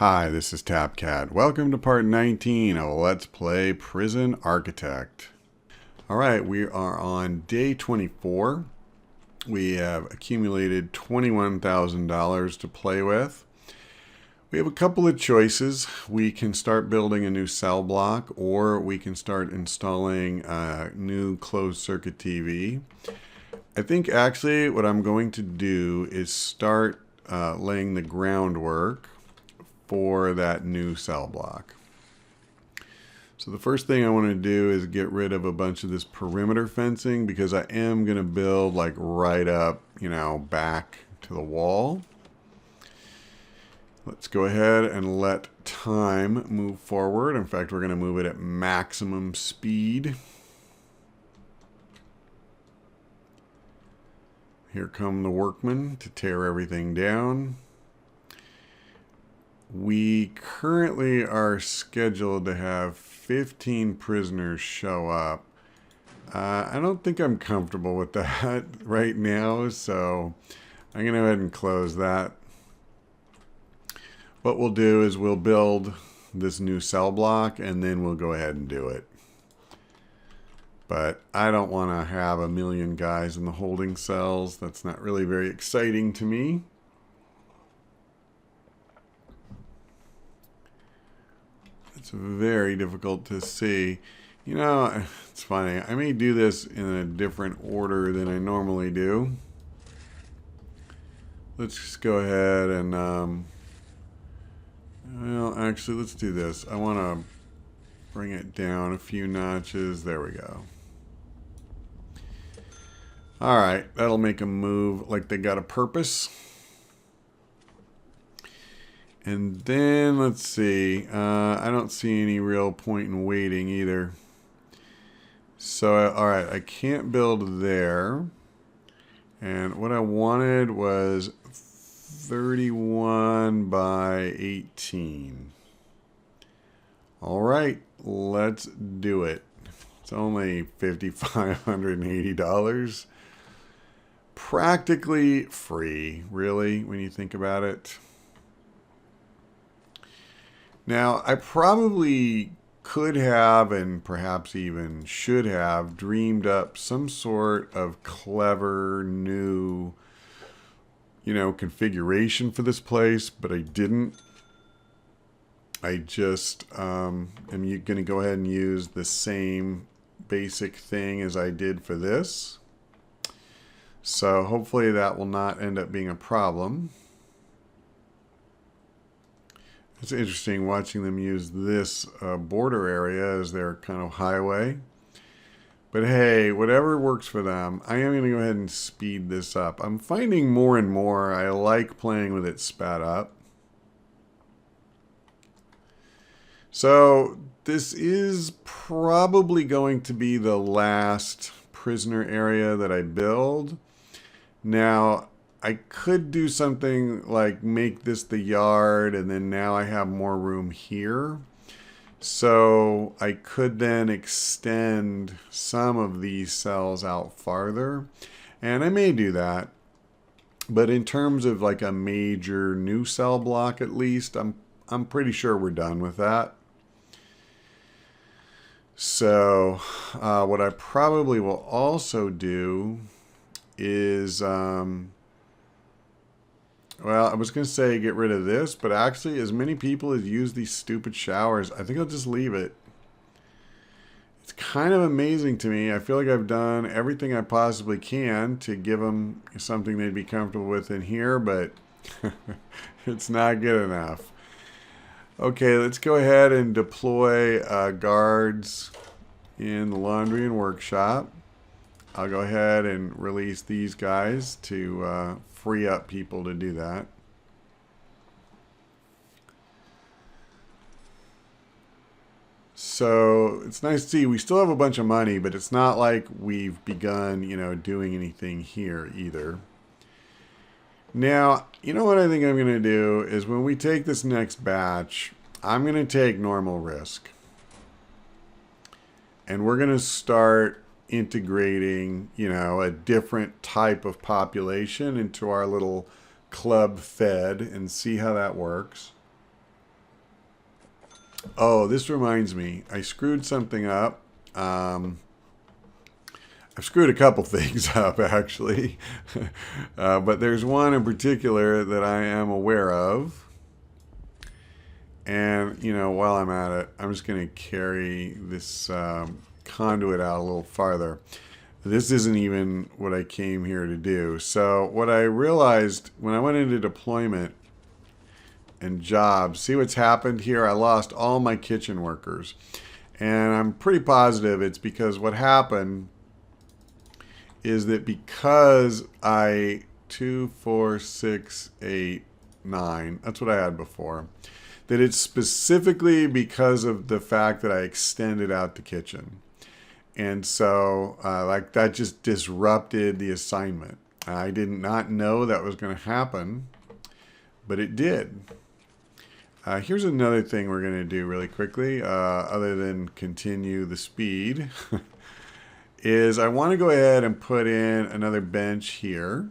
Hi, this is TapCat. Welcome to part 19 of Let's Play Prison Architect. Alright, we are on day 24. We have accumulated $21,000 to play with. We have a couple of choices. We can start building a new cell block, or we can start installing a new closed circuit TV. I think actually what I'm going to do is start laying the groundwork for that new cell block. So the first thing I want to do is get rid of a bunch of this perimeter fencing, because I am going to build like right up, back to the wall. Let's go ahead and let time move forward. In fact, we're going to move it at maximum speed. Here come the workmen to tear everything down. We currently are scheduled to have 15 prisoners show up. I don't think I'm comfortable with that right now, so I'm going to go ahead and close that. What we'll do is we'll build this new cell block, and then we'll go ahead and do it. But I don't want to have a million guys in the holding cells. That's not really very exciting to me. It's very difficult to see. It's funny. I may do this in a different order than I normally do. Let's just go ahead and, well, actually, let's do this. I want to bring it down a few notches. There we go. All right, that'll make them move like they got a purpose. And then, let's see, I don't see any real point in waiting either. So, alright, I can't build there. And what I wanted was 31 by 18. Alright, let's do it. It's only $5,580. Practically free, really, when you think about it. Now, I probably could have, and perhaps even should have, dreamed up some sort of clever new, configuration for this place, but I didn't. I just am going to go ahead and use the same basic thing as I did for this. So hopefully that will not end up being a problem. It's interesting watching them use this border area as their kind of highway. But hey, whatever works for them. I am going to go ahead and speed this up. I'm finding more and more I like playing with it sped up. So this is probably going to be the last prisoner area that I build. Now, I could do something like make this the yard, and then now I have more room here. So I could then extend some of these cells out farther, and I may do that. But in terms of like a major new cell block, at least, I'm pretty sure we're done with that. So what I probably will also do is well, I was going to say get rid of this, but actually as many people as use these stupid showers, I think I'll just leave it. It's kind of amazing to me. I feel like I've done everything I possibly can to give them something they'd be comfortable with in here, but it's not good enough. Okay, let's go ahead and deploy guards in the laundry and workshop. I'll go ahead and release these guys to free up people to do that. So it's nice to see we still have a bunch of money, but it's not like we've begun, doing anything here either. Now, what I think I'm going to do is when we take this next batch, I'm going to take normal risk. And we're going to start integrating, a different type of population into our little club fed and see how that works. Oh, this reminds me. I screwed something up. I've screwed a couple things up, actually. But there's one in particular that I am aware of. And, you know, while I'm at it, I'm just going to carry this conduit out a little farther. This isn't even what I came here to do. So what I realized when I went into deployment and jobs, see what's happened here? I lost all my kitchen workers. And I'm pretty positive it's because what happened is that because 2, 4, 6, 8, 9, that's what I had before, that it's specifically because of the fact that I extended out the kitchen. And so like that just disrupted the assignment. I did not know that was going to happen, but it did. Here's another thing we're going to do really quickly, other than continue the speed, is I want to go ahead and put in another bench here.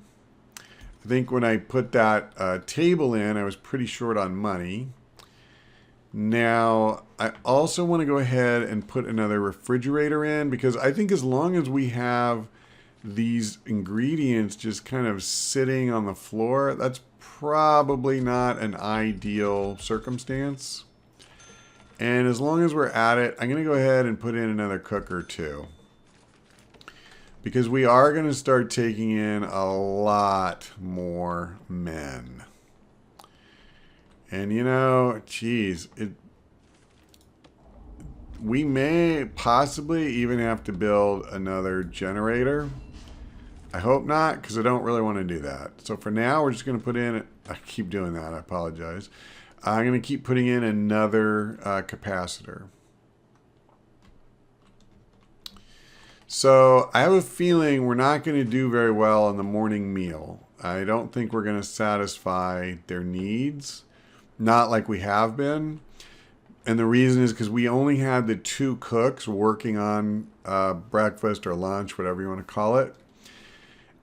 I think when I put that table in, I was pretty short on money. Now, I also want to go ahead and put another refrigerator in because I think as long as we have these ingredients just kind of sitting on the floor, that's probably not an ideal circumstance. And as long as we're at it, I'm going to go ahead and put in another cooker too. Because we are going to start taking in a lot more men. And you know, geez, we may possibly even have to build another generator. I hope not, because I don't really want to do that. So for now, we're just going to put in, I keep doing that, I apologize. I'm going to keep putting in another capacitor. So I have a feeling we're not going to do very well on the morning meal. I don't think we're going to satisfy their needs. Not like we have been. And the reason is because we only had the 2 cooks working on breakfast or lunch, whatever you want to call it.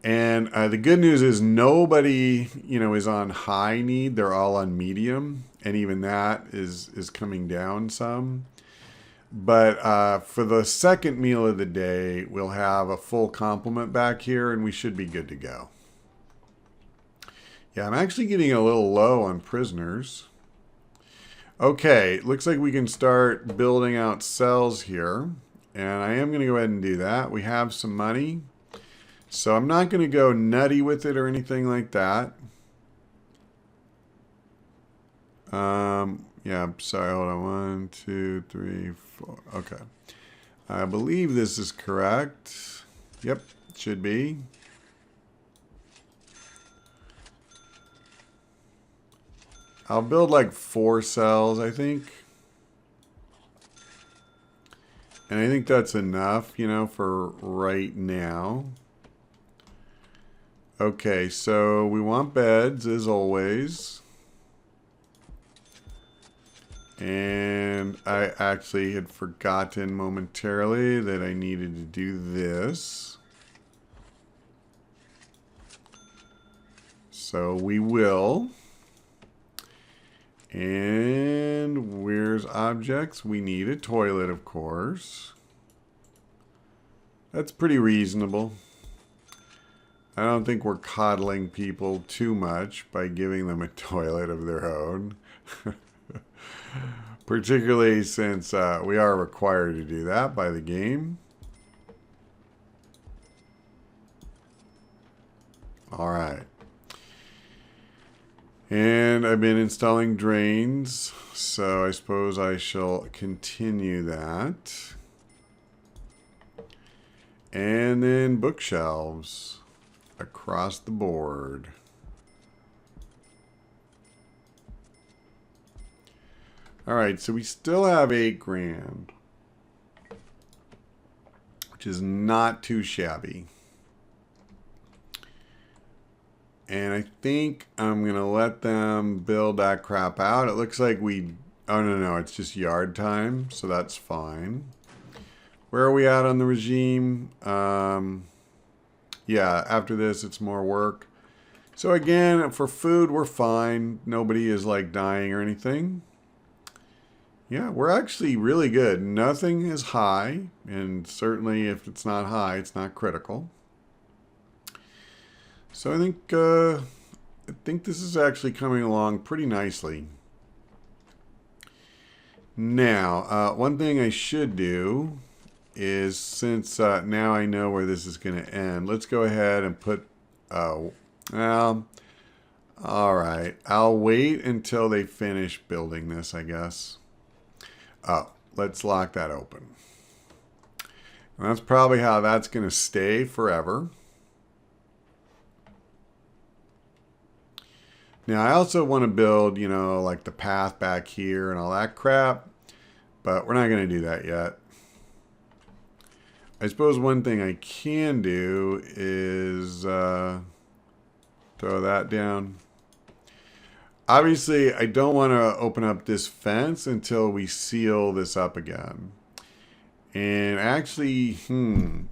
And the good news is nobody, you know, is on high need. They're all on medium. And even that is coming down some. But for the second meal of the day, we'll have a full complement back here and we should be good to go. Yeah, I'm actually getting a little low on prisoners. Okay, looks like we can start building out cells here. And I am going to go ahead and do that. We have some money. So I'm not going to go nutty with it or anything like that. Yeah, sorry, hold on. 1, 2, 3, 4. Okay. I believe this is correct. Yep, should be. I'll build like 4 cells, I think. And I think that's enough, you know, for right now. Okay, so we want beds as always. And I actually had forgotten momentarily that I needed to do this. So we will. And where's objects? We need a toilet, of course. That's pretty reasonable. I don't think we're coddling people too much by giving them a toilet of their own. Particularly since we are required to do that by the game. Alright. And I've been installing drains, so I suppose I shall continue that. And then bookshelves across the board. Alright, so we still have 8 grand, which is not too shabby. And I think I'm going to let them build that crap out. It looks like we... Oh, no, it's just yard time, so that's fine. Where are we at on the regime? Yeah, after this, it's more work. So again, for food, we're fine. Nobody is, like, dying or anything. Yeah, we're actually really good. Nothing is high, and certainly if it's not high, it's not critical. So I think this is actually coming along pretty nicely. Now, one thing I should do is, since now I know where this is going to end, let's go ahead and put, well, all right. I'll wait until they finish building this, I guess. Oh, let's lock that open. And that's probably how that's going to stay forever. Now, I also want to build, you know, like the path back here and all that crap, but we're not going to do that yet. I suppose one thing I can do is throw that down. Obviously, I don't want to open up this fence until we seal this up again. And actually,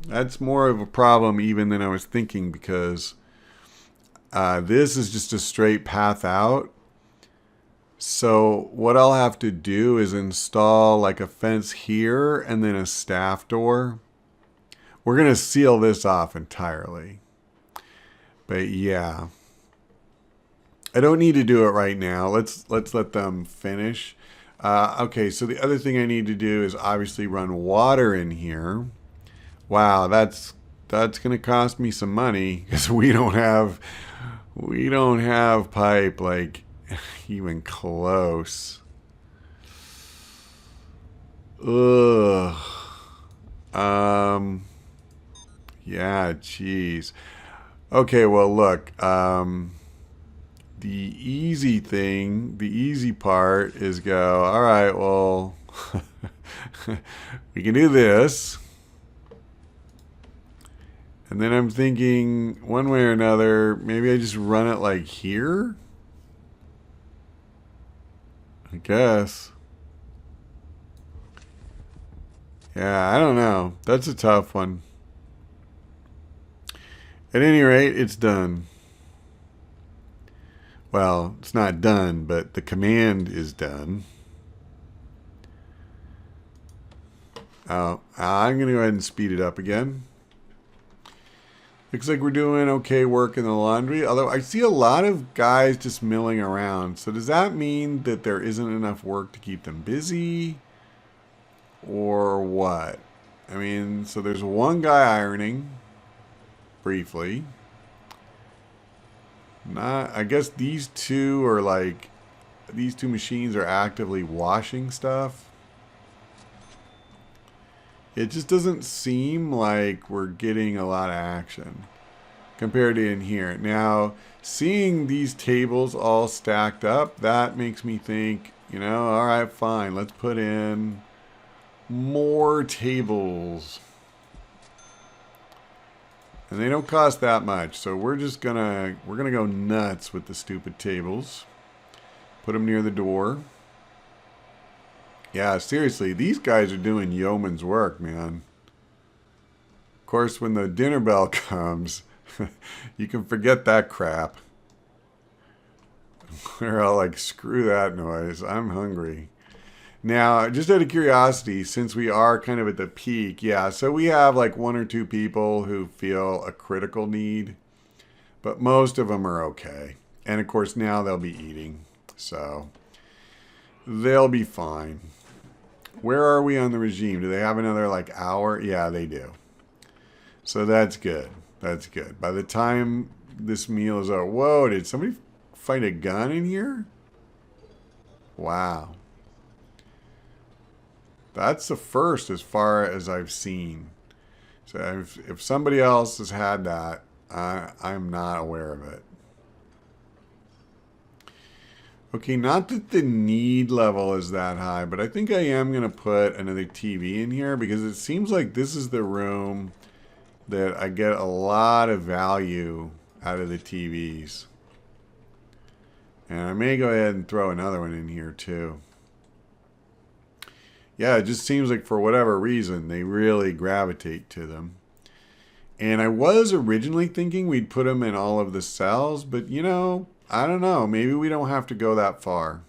that's more of a problem even than I was thinking, because this is just a straight path out. So what I'll have to do is install like a fence here and then a staff door. We're going to seal this off entirely. But yeah, I don't need to do it right now. Let's let them finish. Okay, so the other thing I need to do is obviously run water in here. Wow, that's going to cost me some money because we don't have pipe like even close. Ugh. Yeah, geez. Okay, well, look. The easy part is go, all right, well, we can do this. And then I'm thinking, one way or another, maybe I just run it like here? I guess. Yeah, I don't know. That's a tough one. At any rate, it's done. Well, it's not done, but the command is done. I'm going to go ahead and speed it up again. Looks like we're doing okay work in the laundry, although I see a lot of guys just milling around. So does that mean that there isn't enough work to keep them busy? Or what? I mean, so there's one guy ironing, briefly. I guess these two machines are actively washing stuff. It just doesn't seem like we're getting a lot of action compared to in here. Now, seeing these tables all stacked up, that makes me think, you know, all right, fine, let's put in more tables. And they don't cost that much, so we're gonna go nuts with the stupid tables. Put them near the door. Yeah, seriously, these guys are doing yeoman's work, man. Of course, when the dinner bell comes, you can forget that crap. They're all like, screw that noise, I'm hungry. Now, just out of curiosity, since we are kind of at the peak, yeah, so we have like one or two people who feel a critical need, but most of them are okay. And of course, now they'll be eating, so they'll be fine. Where are we on the regime? Do they have another like hour? Yeah, they do. So that's good. That's good. By the time this meal is over, whoa, did somebody find a gun in here? Wow. That's the first as far as I've seen. So if somebody else has had that, I'm not aware of it. Okay, not that the need level is that high, but I think I am going to put another TV in here because it seems like this is the room that I get a lot of value out of the TVs. And I may go ahead and throw another one in here too. Yeah, it just seems like for whatever reason, they really gravitate to them. And I was originally thinking we'd put them in all of the cells, but you know, I don't know. Maybe we don't have to go that far.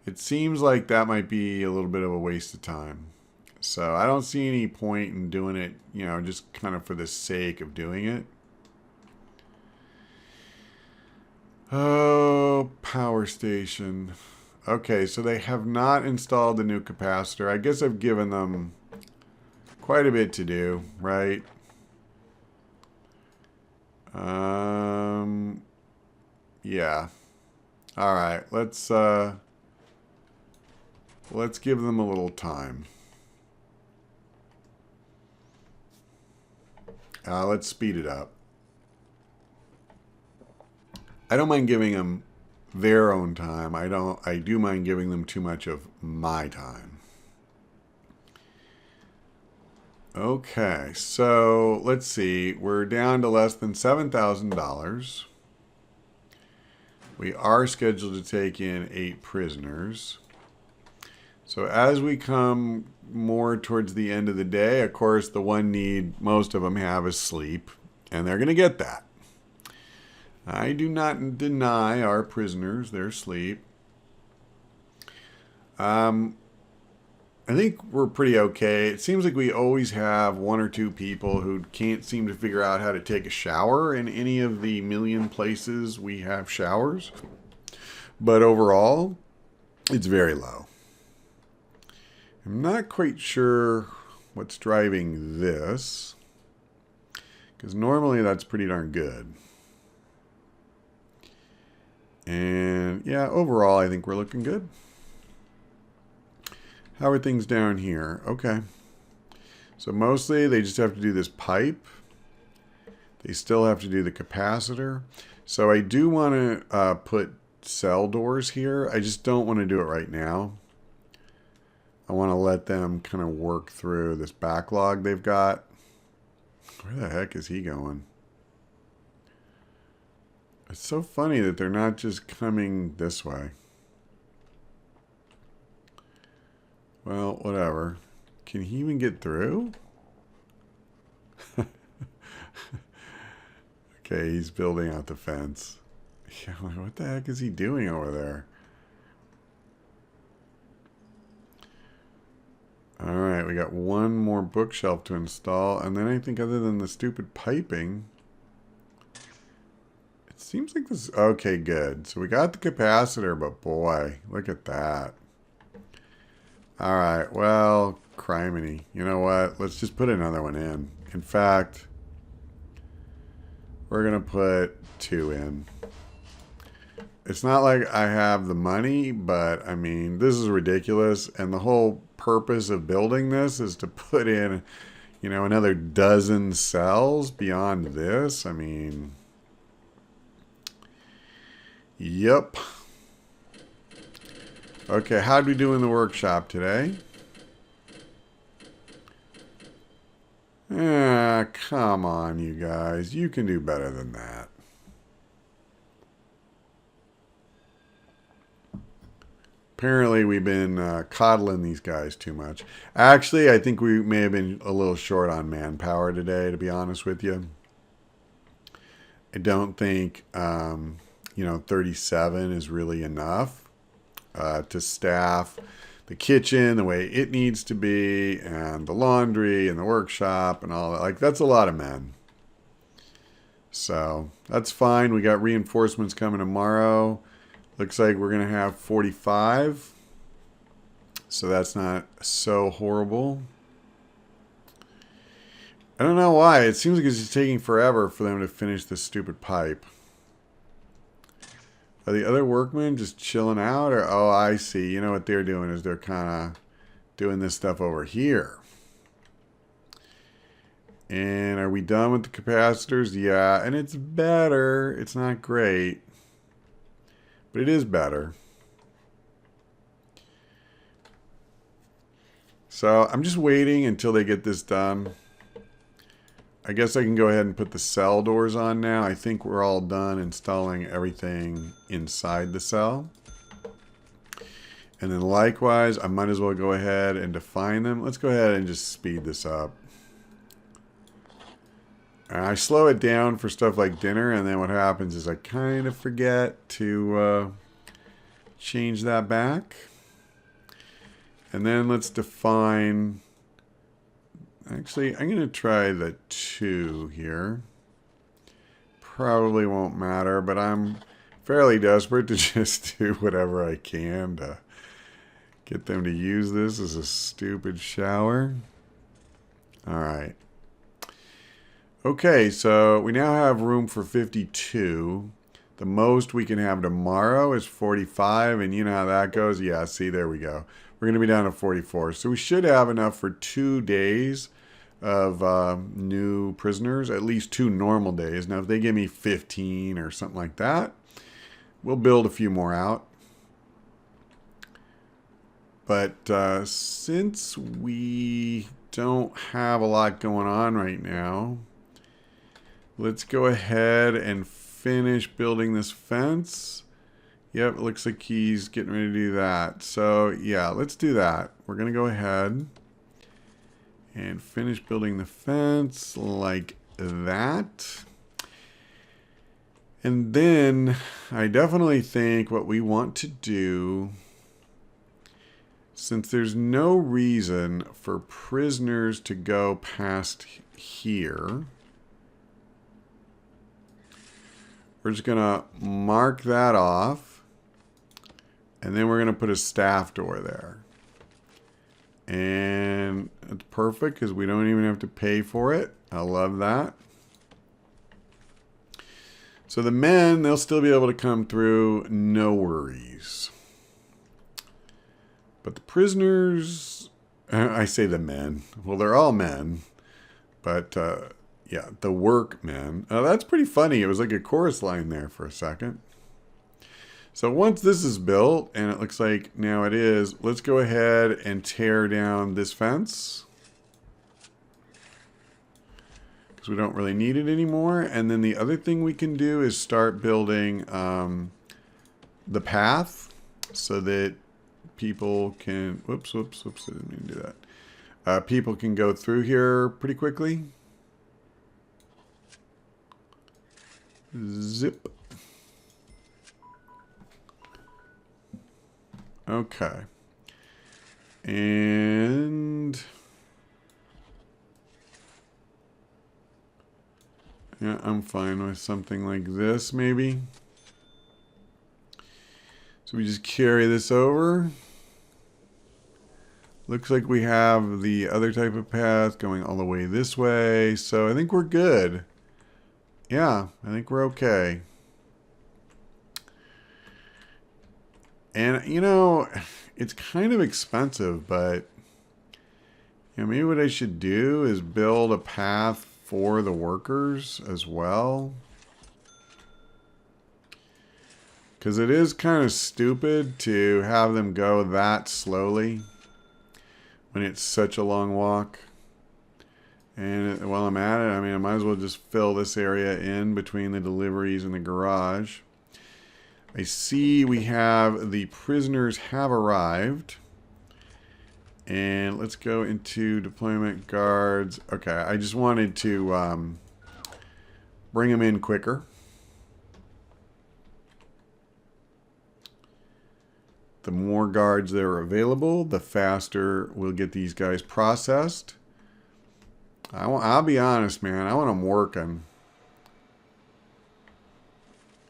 It seems like that might be a little bit of a waste of time. So I don't see any point in doing it, you know, just kind of for the sake of doing it. Oh, power station. Okay, so they have not installed the new capacitor. I guess I've given them quite a bit to do, right? Yeah. All right, let's give them a little time. Let's speed it up. I don't mind giving them their own time. I do mind giving them too much of my time. Okay, so let's see. We're down to less than $7,000. We are scheduled to take in 8 prisoners. So as we come more towards the end of the day, of course, the one need most of them have is sleep, and they're going to get that. I do not deny our prisoners their sleep. I think we're pretty okay. It seems like we always have 1 or 2 people who can't seem to figure out how to take a shower in any of the million places we have showers. But overall, it's very low. I'm not quite sure what's driving this, because normally that's pretty darn good. And yeah, overall, I think we're looking good. How are things down here? Okay. So mostly they just have to do this pipe. They still have to do the capacitor. So I do want to put cell doors here. I just don't want to do it right now. I want to let them kind of work through this backlog they've got. Where the heck is he going? It's so funny that they're not just coming this way. Well, whatever. Can he even get through? Okay, he's building out the fence. Yeah, like, what the heck is he doing over there? Alright, we got 1 more bookshelf to install. And then I think other than the stupid piping, it seems like this... Okay, good. So we got the capacitor, but boy, look at that. Alright, well, criminy. You know what? Let's just put another one in. In fact, we're going to put 2 in. It's not like I have the money, but I mean, this is ridiculous. And the whole purpose of building this is to put in, you know, another dozen cells beyond this. I mean, yep. Okay, how'd we do in the workshop today? Come on, you guys. You can do better than that. Apparently, we've been coddling these guys too much. Actually, I think we may have been a little short on manpower today, to be honest with you. I don't think, you know, 37 is really enough to staff the kitchen the way it needs to be, and the laundry and the workshop and all that. Like, that's a lot of men. So that's fine. We got reinforcements coming tomorrow. Looks like we're going to have 45. So that's not so horrible. I don't know why. It seems like it's just taking forever for them to finish this stupid pipe. Are the other workmen just chilling out? Or, oh, I see. You know what they're doing is they're kind of doing this stuff over here. And are we done with the capacitors? Yeah, and it's better. It's not great, but it is better. So I'm just waiting until they get this done. I guess I can go ahead and put the cell doors on now. I think we're all done installing everything inside the cell. And then likewise, I might as well go ahead and define them. Let's go ahead and just speed this up. And I slow it down for stuff like dinner, and then what happens is I kind of forget to change that back. And then let's define, actually, I'm going to try the 2 here. Probably won't matter, but I'm fairly desperate to just do whatever I can to get them to use this as a stupid shower. All right. Okay, so we now have room for 52. The most we can have tomorrow is 45, and you know how that goes. Yeah, see, there we go. We're going to be down to 44. So we should have enough for 2 days of new prisoners, at least 2 normal days. Now, if they give me 15 or something like that, we'll build a few more out. But since we don't have a lot going on right now, let's go ahead and finish building this fence. Yep, it looks like he's getting ready to do that. So yeah, let's do that. We're going to go ahead and finish building the fence like that. And then I definitely think what we want to do, since there's no reason for prisoners to go past here, we're just going to mark that off. And then we're going to put a staff door there. And it's perfect because we don't even have to pay for it. I love that. So the men, they'll still be able to come through, no worries. But the prisoners, I say the men. Well, they're all men. But yeah, the workmen. That's pretty funny. It was like a chorus line there for a second. So once this is built, and it looks like now it is, let's go ahead and tear down this fence. Because we don't really need it anymore. And then the other thing we can do is start building the path so that people can, whoops, I didn't mean to do that. People can go through here pretty quickly. Zip. Okay. And yeah, I'm fine with something like this maybe. So we just carry this over. Looks like we have the other type of path going all the way this way. So I think we're good. Yeah, I think we're okay. And, you know, it's kind of expensive, but you know, maybe what I should do is build a path for the workers as well. Because it is kind of stupid to have them go that slowly when it's such a long walk. And while I'm at it, I mean, I might as well just fill this area in between the deliveries and the garage. I see we have the prisoners have arrived. And let's go into deployment guards. Okay, I just wanted to bring them in quicker. The more guards that are available, the faster we'll get these guys processed. I'll be honest, man. I want them working.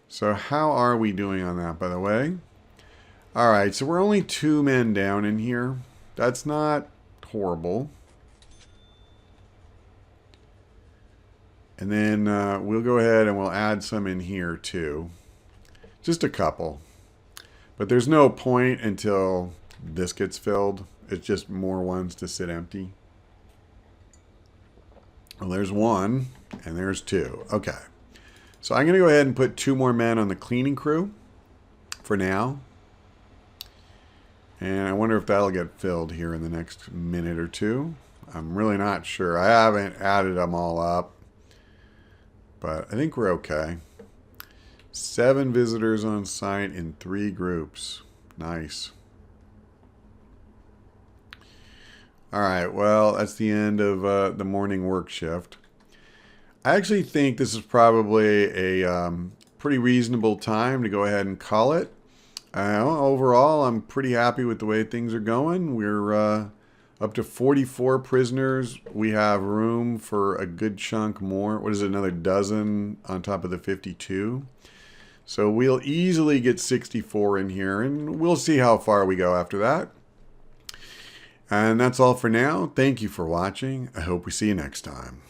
So how are we doing on that, by the way? All right, so we're only 2 men down in here. That's not horrible. And then we'll go ahead and we'll add some in here too. Just a couple. But there's no point until this gets filled. It's just more ones to sit empty. Well, there's 1 and there's 2. Okay. So I'm going to go ahead and put 2 more men on the cleaning crew for now. And I wonder if that'll get filled here in the next minute or 2. I'm really not sure. I haven't added them all up. But I think we're okay. 7 visitors on site in 3 groups. Nice. All right, well, that's the end of the morning work shift. I actually think this is probably a pretty reasonable time to go ahead and call it. Overall, I'm pretty happy with the way things are going. We're up to 44 prisoners. We have room for a good chunk more. What is it, another dozen on top of the 52? So we'll easily get 64 in here, and we'll see how far we go after that. And that's all for now. Thank you for watching. I hope we see you next time.